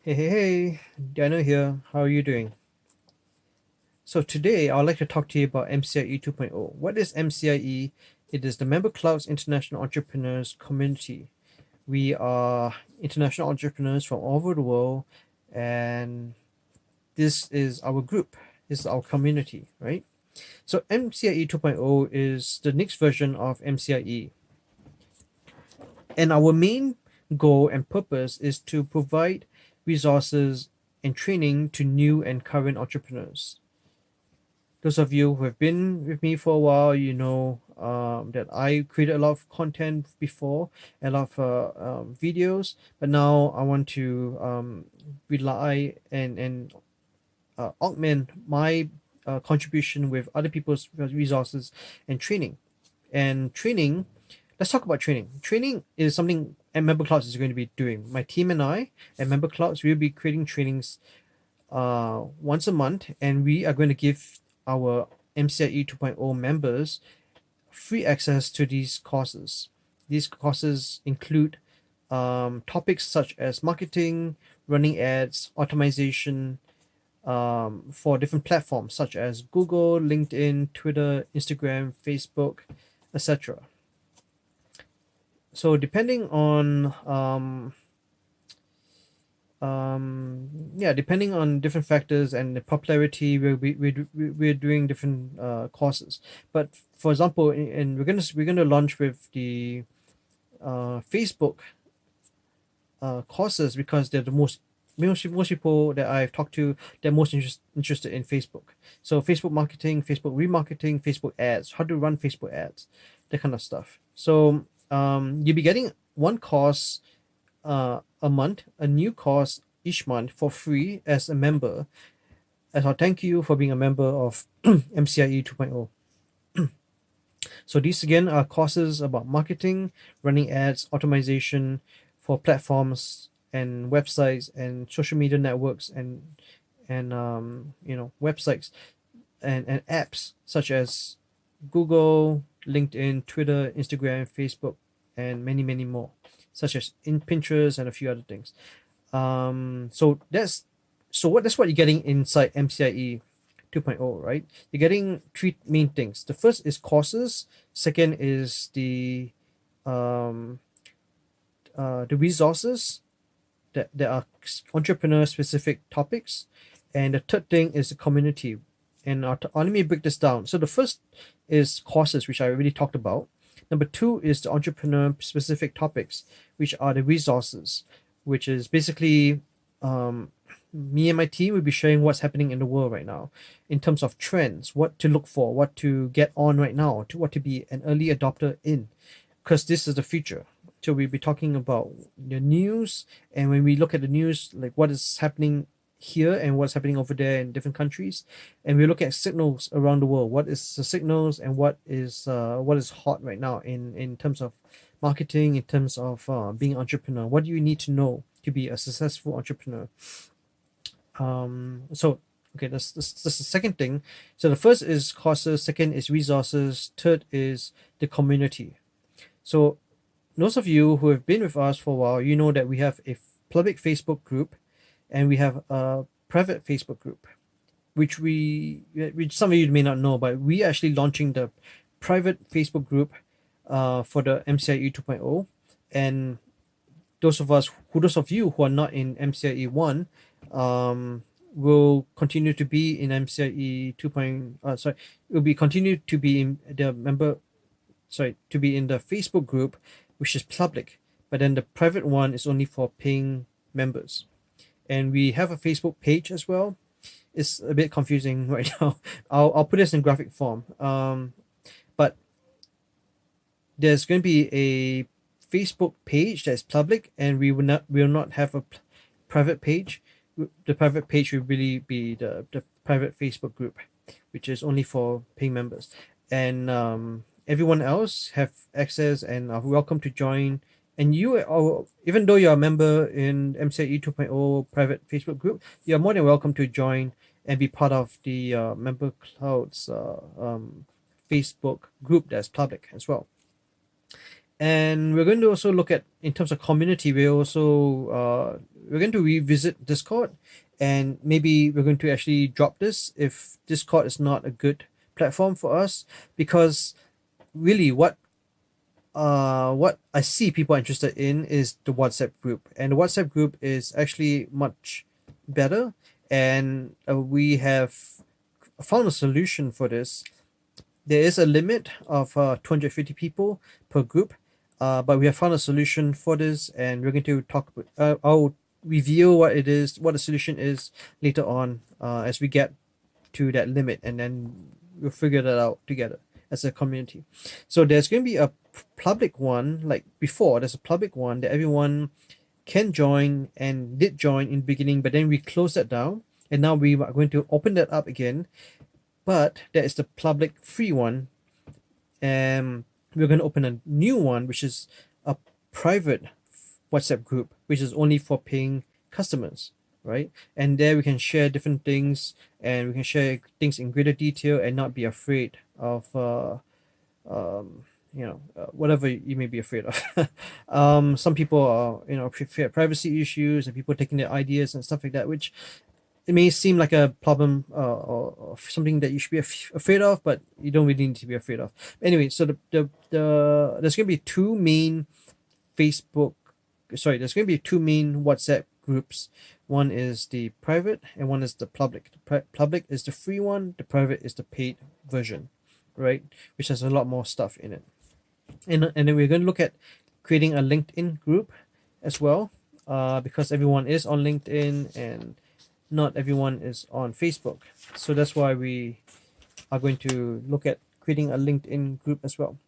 Hey, Daniel here. How are you doing? So today I would like to talk to you about MCIE 2.0. What is MCIE? It is the MemberClouds International Entrepreneurs Community. We are international entrepreneurs from all over the world, and this is our group. This is our community, right? So MCIE 2.0 is the next version of MCIE, and our main goal and purpose is to provide resources and training to new and current entrepreneurs. Those of you who have been with me for a while, you know that I created a lot of content before, a lot of videos, but now I want to rely and augment my contribution with other people's resources and training. And training, let's talk about training. Training is something and MemberClouds is going to be doing. My team and I at MemberClouds will be creating trainings once a month, and we are going to give our MCIE 2.0 members free access to these courses. These courses include topics such as marketing, running ads, automation for different platforms such as Google, LinkedIn, Twitter, Instagram, Facebook, etc. So depending on depending on different factors and the popularity, we're doing different courses. But for example, and we're gonna launch with the Facebook courses because they're the most people that I've talked to, they're most interested in Facebook. So Facebook marketing, Facebook remarketing, Facebook ads, how to run Facebook ads, that kind of stuff. So you'll be getting one course a month, a new course each month for free as a member, as our thank you for being a member of MCIE 2.0. So these again are courses about marketing, running ads, automation for platforms and websites and social media networks and websites and apps such as Google, LinkedIn, Twitter, Instagram, Facebook, and many more, such as in Pinterest and a few other things. That's what you're getting inside MCIE 2.0, right? You're getting three main things. The first is courses. Second is the resources that are entrepreneur specific topics, and the third thing is the community. And let me break this down. So the first is courses, which I already talked about. Number two is the entrepreneur specific topics, which are the resources, which is basically me and my team will be sharing what's happening in the world right now in terms of trends, what to look for, what to get on right now, to what to be an early adopter in, because this is the future. So we'll be talking about the news, and when we look at the news, like what is happening here and what's happening over there in different countries, and we look at signals around the world. What is the signals and what is hot right now in terms of marketing, in terms of being an entrepreneur? What do you need to know to be a successful entrepreneur? So okay, that's the second thing. So the first is courses, second is resources, third is the community. So those of you who have been with us for a while, you know that we have a public Facebook group and we have a private Facebook group, which some of you may not know, but we are actually launching the private Facebook group for the MCIE 2.0. And those of you who are not in MCIE 1 will continue to be in MCIE 2. Will be continue to be in the Facebook group, which is public, but then the private one is only for paying members. And we have a Facebook page as well. It's a bit confusing right now. I'll put this in graphic form. But there's going to be a Facebook page that's public, and we will not have a private page. The private page will really be the private Facebook group, which is only for paying members. And everyone else have access and are welcome to join. And you are, even though you're a member in MCIE 2.0 private Facebook group, you're more than welcome to join and be part of the MemberClouds Facebook group that's public as well. And we're going to also look at, in terms of community, we're going to revisit Discord, and maybe we're going to actually drop this if Discord is not a good platform for us, because really what I see people are interested in is the WhatsApp group, and the WhatsApp group is actually much better, and we have found a solution for this. There is a limit of 250 people per group, but we have found a solution for this, and we're going to talk. I'll reveal what it is, what the solution is later on, as we get to that limit, and then we'll figure that out together as a community. So there's going to be a public one, like before. There's a public one that everyone can join and did join in the beginning, but then we closed that down, and now we are going to open that up again. But there is the public free one, and we're going to open a new one, which is a private WhatsApp group, which is only for paying customers, right? And there we can share different things, and we can share things in greater detail and not be afraid of whatever you may be afraid of. Some people are, fear privacy issues and people taking their ideas and stuff like that, which it may seem like a problem, or something that you should be afraid of, but you don't really need to be afraid of. Anyway, so there's going to be two main there's going to be two main WhatsApp groups. One is the private and one is the public. The public is the free one, the private is the paid version, right? Which has a lot more stuff in it. And then we're going to look at creating a LinkedIn group as well, because everyone is on LinkedIn and not everyone is on Facebook. So that's why we are going to look at creating a LinkedIn group as well.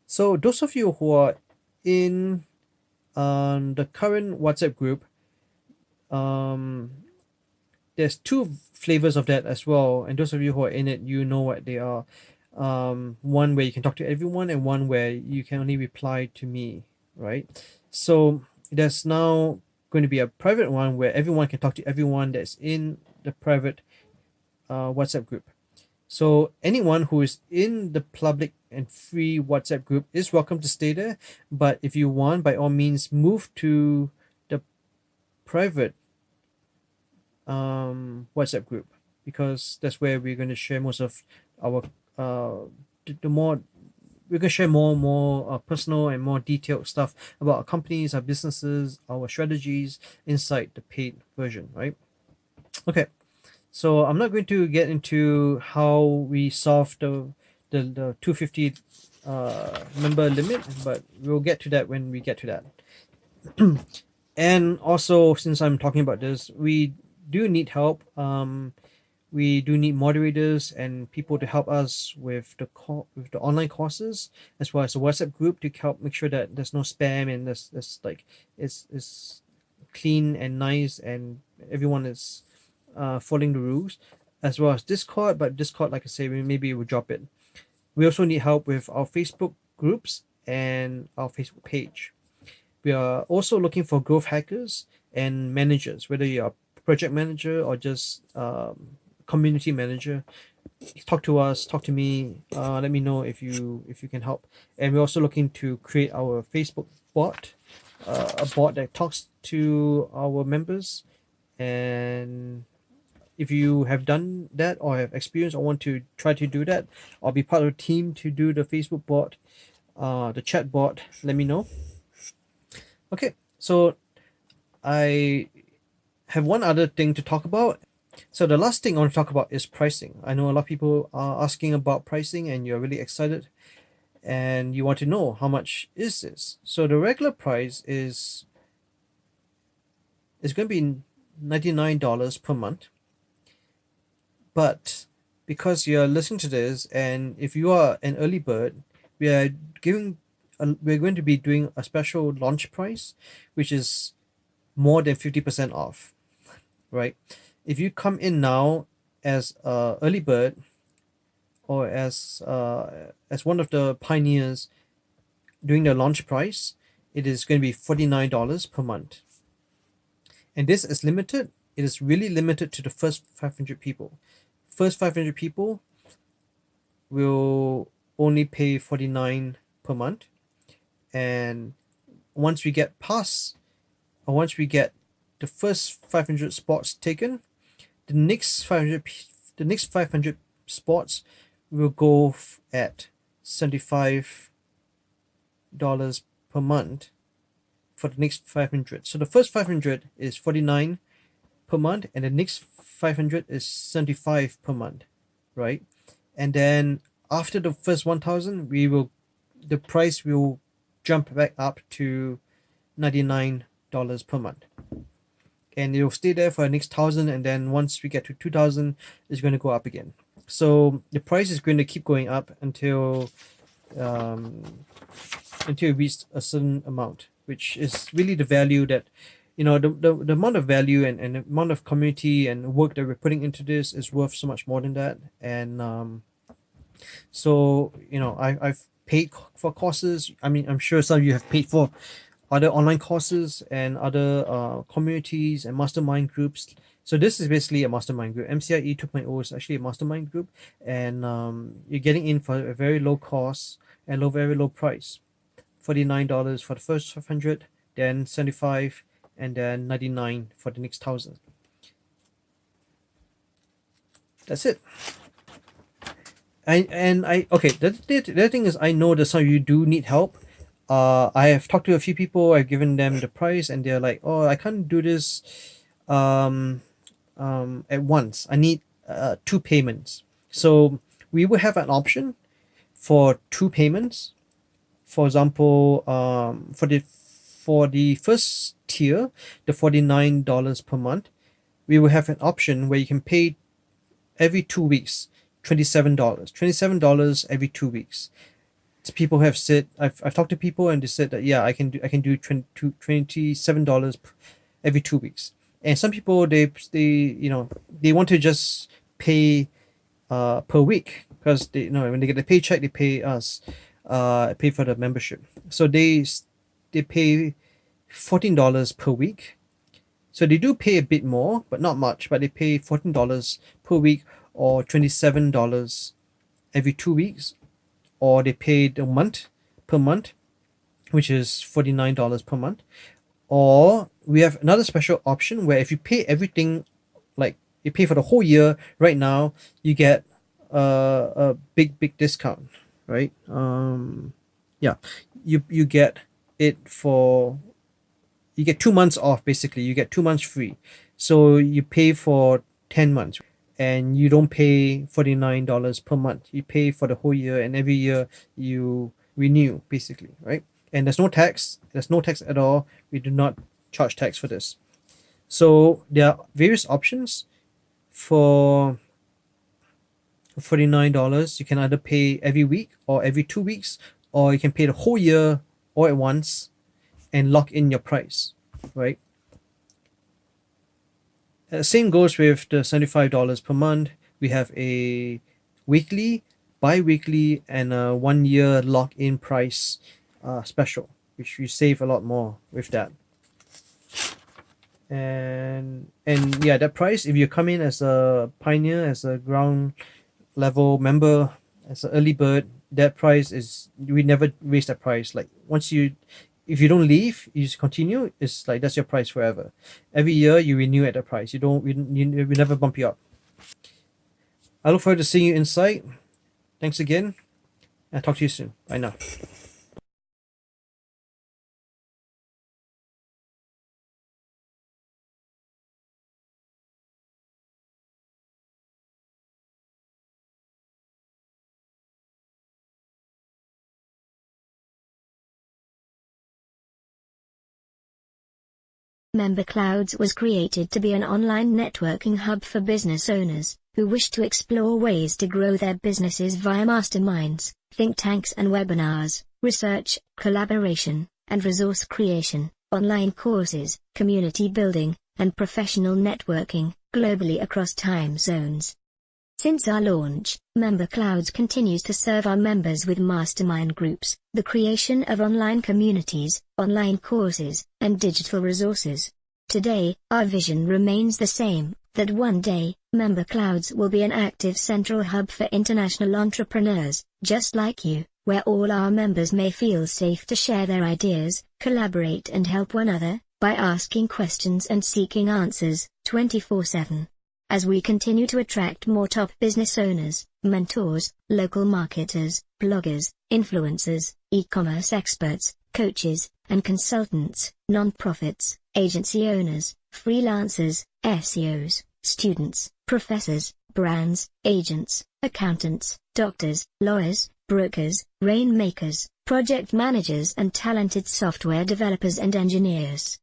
So those of you who are in the current WhatsApp group, there's two flavors of that as well. And those of you who are in it, you know what they are. One where you can talk to everyone, and one where you can only reply to me, right? So there's now going to be a private one where everyone can talk to everyone that's in the private WhatsApp group. So anyone who is in the public and free WhatsApp group is welcome to stay there. But if you want, by all means, move to the private WhatsApp group, because that's where we're going to share most of our we're going to share more personal and more detailed stuff about our companies, our businesses, our strategies inside the paid version, right? Okay, so I'm not going to get into how we solve the 250 member limit, but we'll get to that when we get to that. And also, since I'm talking about this, we do need help. We do need moderators and people to help us with the online courses, as well as a WhatsApp group to help make sure that there's no spam, and there's like it's clean and nice, and everyone is following the rules, as well as Discord. But Discord, like I say, maybe we'll drop it. We also need help with our Facebook groups and our Facebook page. We are also looking for growth hackers and managers, whether you're a project manager or just community manager. Talk to us, talk to me, let me know if you can help. And we're also looking to create our Facebook bot, a bot that talks to our members. And if you have done that or have experience or want to try to do that or be part of a team to do the Facebook bot, the chat bot, let me know. Okay, so I have one other thing to talk about. So the last thing I want to talk about is pricing. I know a lot of people are asking about pricing, and you're really excited and you want to know how much is this. So the regular price is going to be $99 per month. But because you're listening to this, and if you are an early bird, we're going to be doing a special launch price, which is more than 50% off, right? If you come in now as a early bird, or as one of the pioneers doing the launch price, it is going to be $49 per month. And this is limited. It is really limited to the first 500 people. First 500 people will only pay $49 per month. and once we get the first 500 spots taken, the next 500 spots will go at $75 per month for the next 500. So the first 500 is $49 per month, and the next 500 is $75 per month, right? And then after the first 1,000, the price will jump back up to $99 per month, and it will stay there for the next 1,000. And then once we get to 2,000, it's going to go up again. So the price is going to keep going up until it reaches a certain amount, which is really the value that, the amount of value and the amount of community and work that we're putting into this is worth so much more than that. And so I've paid for courses. I mean, I'm sure some of you have paid for other online courses and other communities and mastermind groups. So this is basically a mastermind group. MCIE 2.0 is actually a mastermind group, and you're getting in for a very low cost and very low price. $49 for the first 500, then $75, and then $99 for the next 1,000. That's it. Okay. The other thing is, I know that some of you do need help. I have talked to a few people. I've given them the price, and they're like, "Oh, I can't do this at once. I need 2 payments." So we will have an option for 2 payments. For example, for the first tier, the $49 per month, we will have an option where you can pay every 2 weeks, $27 every 2 weeks. People have said, I've talked to people, and they said that I can do $27 every 2 weeks. And some people, they want to just pay per week, because when they get the paycheck, they pay us, pay for the membership. So they pay $14 per week. So they do pay a bit more, but not much. But they pay $14 per week, or $27 every 2 weeks, or they pay per month, which is $49 per month. Or we have another special option where if you pay everything, like you pay for the whole year right now, you get a big discount, right? You get it you get 2 months off. Basically, you get 2 months free. So you pay for 10 months, and you don't pay $49 per month. You pay for the whole year, and every year you renew, basically, right? And there's no tax. There's no tax at all. We do not charge tax for this. So there are various options for $49. You can either pay every week or every 2 weeks, or you can pay the whole year all at once and lock in your price, right? Same goes with the $75 per month. We have a weekly, bi-weekly, and a 1 year lock-in price special, which you save a lot more with that. And that price, if you come in as a pioneer, as a ground level member, as an early bird, that price is, we never raise that price. Like if you don't leave, you just continue, it's like that's your price forever. Every year you renew at that price. We never bump you up. I look forward to seeing you inside. Thanks again, and I'll talk to you soon. Bye now. MemberClouds was created to be an online networking hub for business owners who wish to explore ways to grow their businesses via masterminds, think tanks and webinars, research, collaboration, and resource creation, online courses, community building, and professional networking, globally across time zones. Since our launch, MemberClouds continues to serve our members with mastermind groups, the creation of online communities, online courses, and digital resources. Today, our vision remains the same, that one day, MemberClouds will be an active central hub for international entrepreneurs, just like you, where all our members may feel safe to share their ideas, collaborate and help one another, by asking questions and seeking answers, 24/7. As we continue to attract more top business owners, mentors, local marketers, bloggers, influencers, e-commerce experts, coaches, and consultants, non-profits, agency owners, freelancers, SEOs, students, professors, brands, agents, accountants, doctors, lawyers, brokers, rainmakers, project managers and talented software developers and engineers.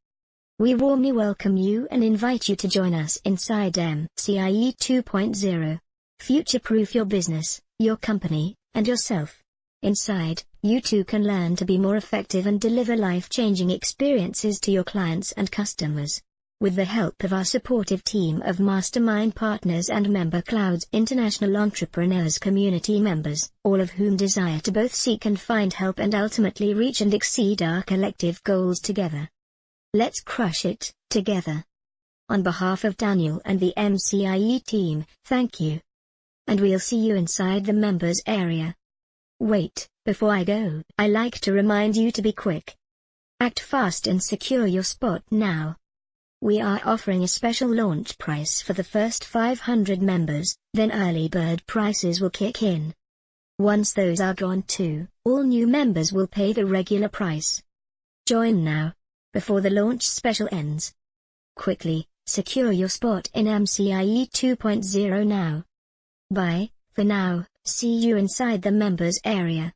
We warmly welcome you and invite you to join us inside MCIE 2.0. Future-proof your business, your company, and yourself. Inside, you too can learn to be more effective and deliver life-changing experiences to your clients and customers. With the help of our supportive team of mastermind partners and MemberClouds international entrepreneurs community members, all of whom desire to both seek and find help and ultimately reach and exceed our collective goals together. Let's crush it, together. On behalf of Daniel and the MCIE team, thank you. And we'll see you inside the members area. Wait, before I go, I like to remind you to be quick. Act fast and secure your spot now. We are offering a special launch price for the first 500 members, then early bird prices will kick in. Once those are gone too, all new members will pay the regular price. Join now, before the launch special ends. Quickly, secure your spot in MCIE 2.0 now. Bye, for now, see you inside the members area.